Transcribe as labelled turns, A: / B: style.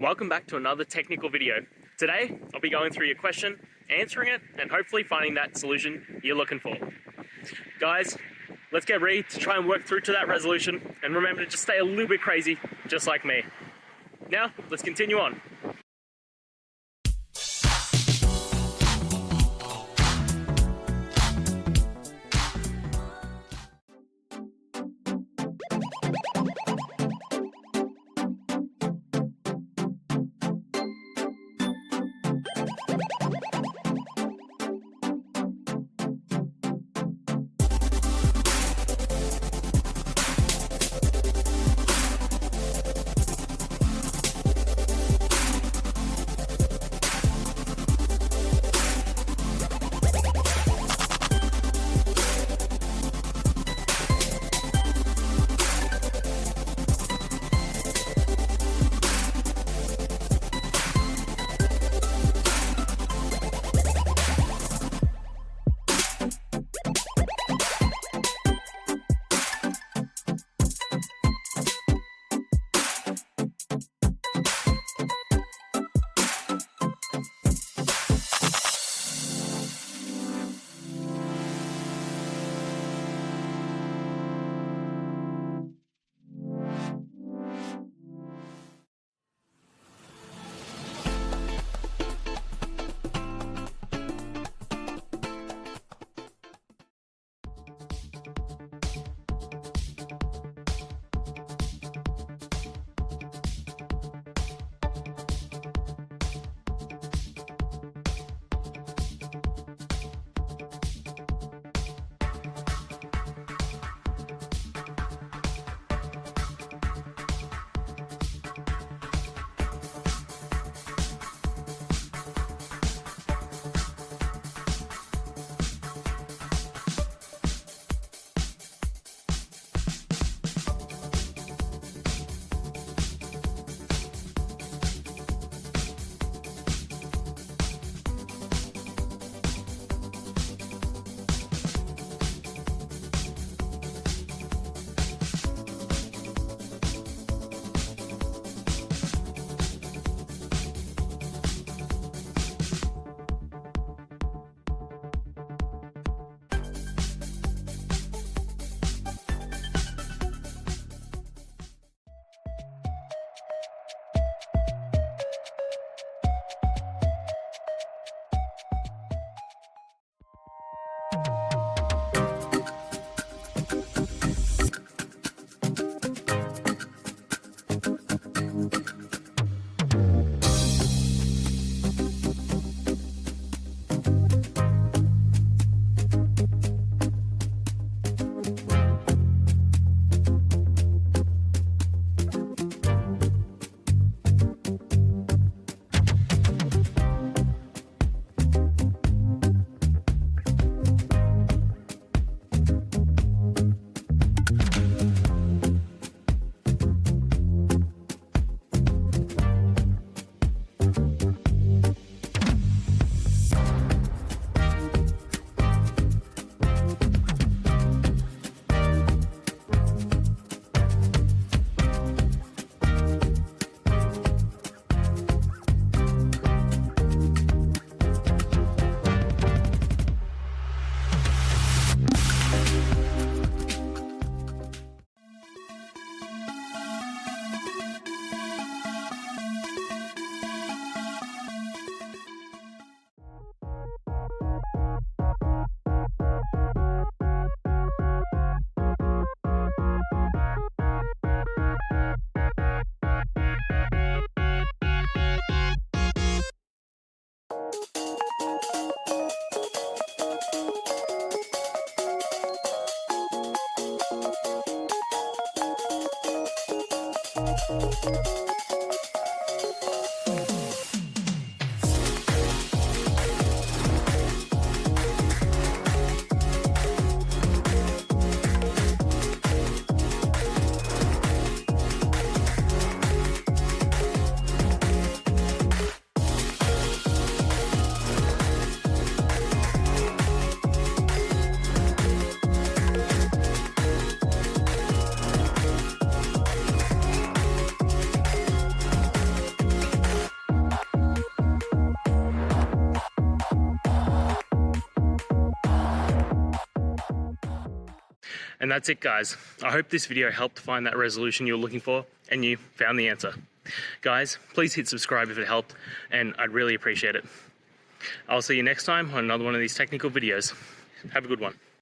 A: Welcome back to another technical video. Today, I'll be going through your question, answering it, and hopefully finding that solution you're looking for. Guys, let's get ready to try and work through to that resolution, and remember to just stay a little bit crazy, just like me. Now, let's continue on. And that's it, guys. I hope this video helped find that resolution you're looking for and you found the answer. Guys, please hit subscribe if it helped, and I'd really appreciate it. I'll see you next time on another one of these technical videos. Have a good one.